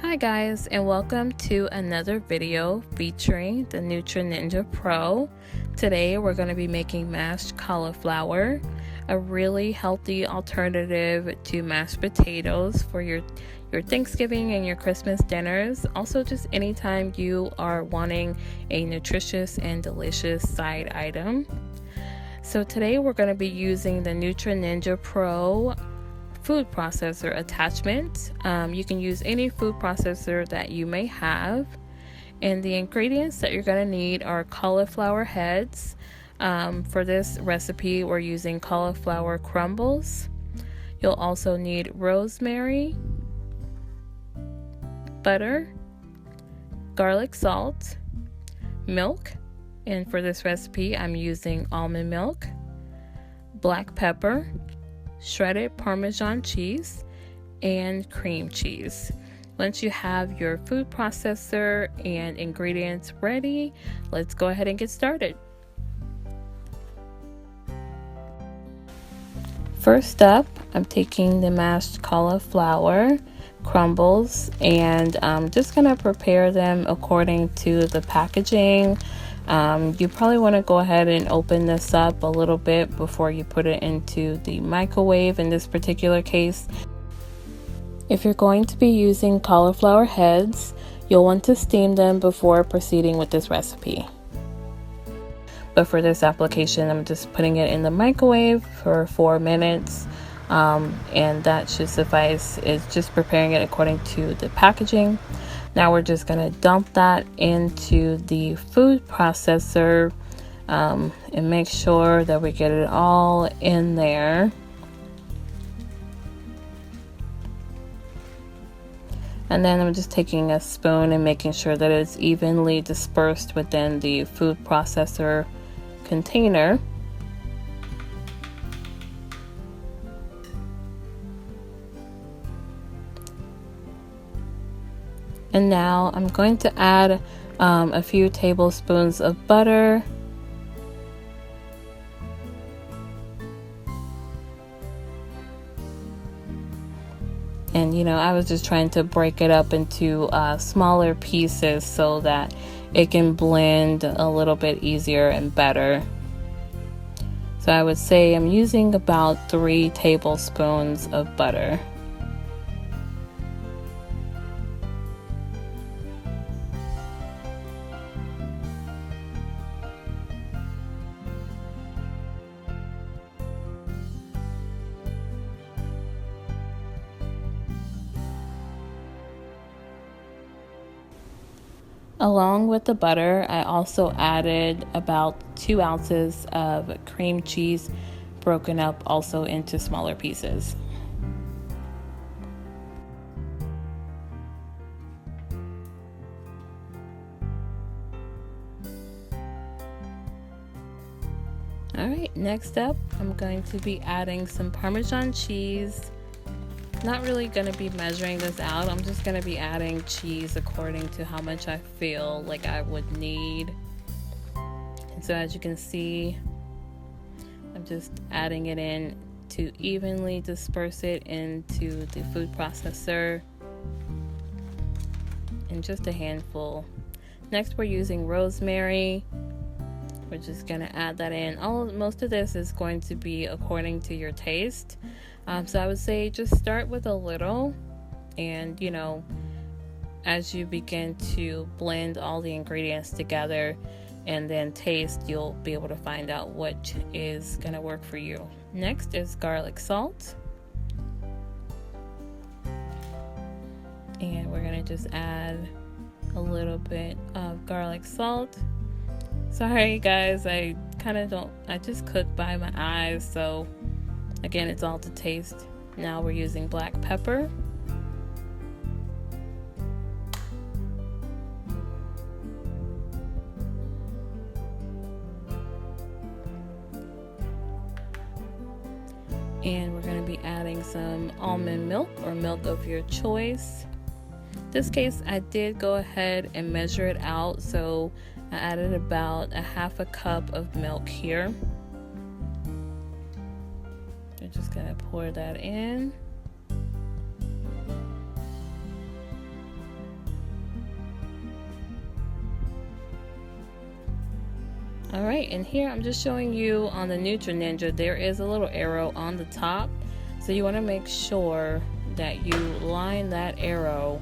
Hi guys, and welcome to another video featuring the Nutri Ninja Pro. Today we're going to be making mashed cauliflower, a really healthy alternative to mashed potatoes for your Thanksgiving and your Christmas dinners. Also, just anytime you are wanting a nutritious and delicious side item. So today we're going to be using the Nutri Ninja Pro food processor attachment. You can use any food processor that you may have, and the ingredients that you're going to need are cauliflower heads. For this recipe we're using cauliflower crumbles. You'll also need rosemary, butter, garlic salt, milk, and for this recipe I'm using almond milk, black pepper, shredded Parmesan cheese, and cream cheese. Once you have your food processor and ingredients ready, let's go ahead and get started. First up, I'm taking the mashed cauliflower crumbles, and I'm just gonna prepare them according to the packaging. You probably want to go ahead and open this up a little bit before you put it into the microwave in this particular case. If you're going to be using cauliflower heads, you'll want to steam them before proceeding with this recipe. But for this application, I'm just putting it in the microwave for 4 minutes, and that should suffice. It's just preparing it according to the packaging. Now we're just going to dump that into the food processor and make sure that we get it all in there. And then I'm just taking a spoon and making sure that it's evenly dispersed within the food processor container. And now I'm going to add a few tablespoons of butter. And I was just trying to break it up into smaller pieces so that it can blend a little bit easier and better. So I would say I'm using about 3 tablespoons of butter. Along with the butter, I also added about 2 ounces of cream cheese, broken up also into smaller pieces. Alright, next up, I'm going to be adding some Parmesan cheese. Not really going to be measuring this out. I'm just going to be adding cheese according to how much I feel like I would need. And so as you can see, I'm just adding it in to evenly disperse it into the food processor, and just a handful. Next, we're using rosemary. We're just going to add that in. Most of this is going to be according to your taste. So I would say just start with a little, and as you begin to blend all the ingredients together and then taste, you'll be able to find out what is going to work for you. Next is garlic salt, and we're going to just add a little bit of garlic salt. Sorry guys, I just cook by my eyes, so again, it's all to taste. Now we're using black pepper. And we're going to be adding some almond milk or milk of your choice. In this case, I did go ahead and measure it out, so I added about a half a cup of milk here. I'm just gonna pour that in. Alright, and here I'm just showing you on the Nutri Ninja, there is a little arrow on the top. So you want to make sure that you line that arrow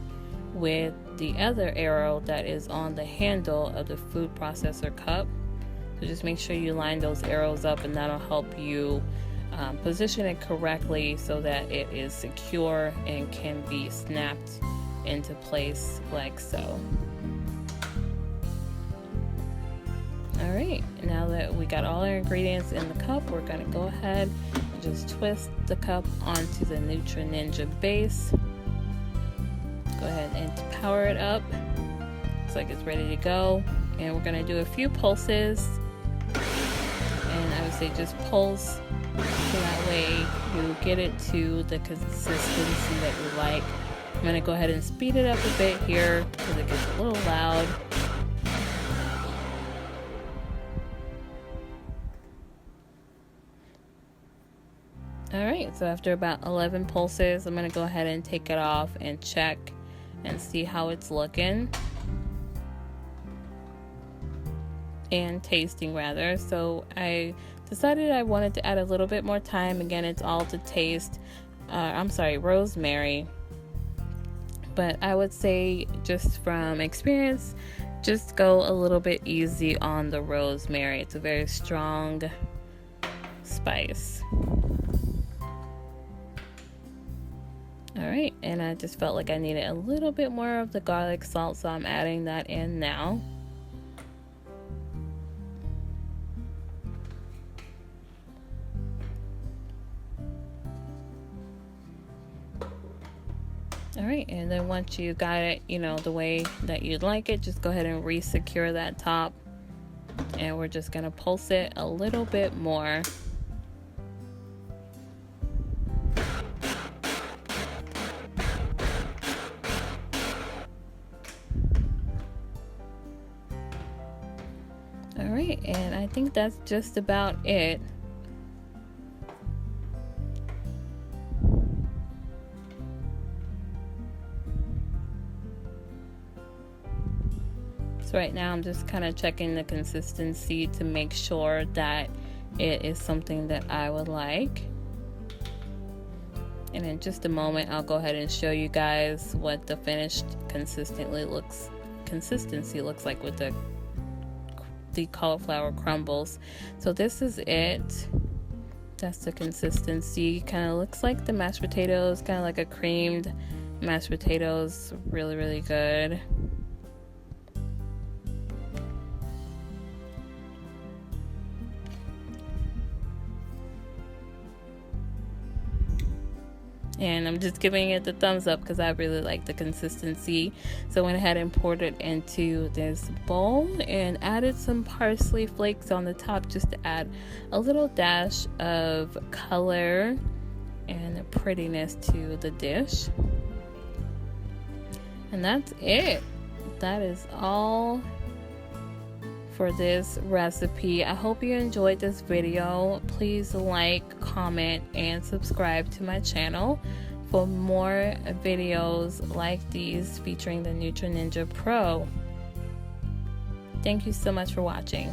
with the other arrow that is on the handle of the food processor cup. So just make sure you line those arrows up, and that'll help you position it correctly so that it is secure and can be snapped into place like so. Alright, now that we got all our ingredients in the cup, we're going to go ahead and just twist the cup onto the Nutri Ninja base. Go ahead and power it up. Looks like it's ready to go. And we're going to do a few pulses. And I would say just pulse so that way you get it to the consistency that you like. I'm going to go ahead and speed it up a bit here because it gets a little loud. Alright, so after about 11 pulses, I'm going to go ahead and take it off and check and see how it's looking. And tasting rather. So I decided I wanted to add a little bit more time. Again, it's all to taste. Rosemary. But I would say, just from experience, just go a little bit easy on the rosemary. It's a very strong spice. Alright, and I just felt like I needed a little bit more of the garlic salt, so I'm adding that in now. Alright, and then once you got it, the way that you'd like it, just go ahead and re-secure that top. And we're just going to pulse it a little bit more. Alright, and I think that's just about it. So right now I'm just kind of checking the consistency to make sure that it is something that I would like. And in just a moment I'll go ahead and show you guys what the finished consistency looks like with the cauliflower crumbles. So this is it. That's the consistency. Kind of looks like the mashed potatoes, kind of like a creamed mashed potatoes. Really, really good. And I'm just giving it the thumbs up because I really like the consistency. So I went ahead and poured it into this bowl and added some parsley flakes on the top just to add a little dash of color and prettiness to the dish. And that's it. That is all for this recipe. I hope you enjoyed this video. Please like, comment, and subscribe to my channel for more videos like these featuring the Nutri Ninja Pro. Thank you so much for watching.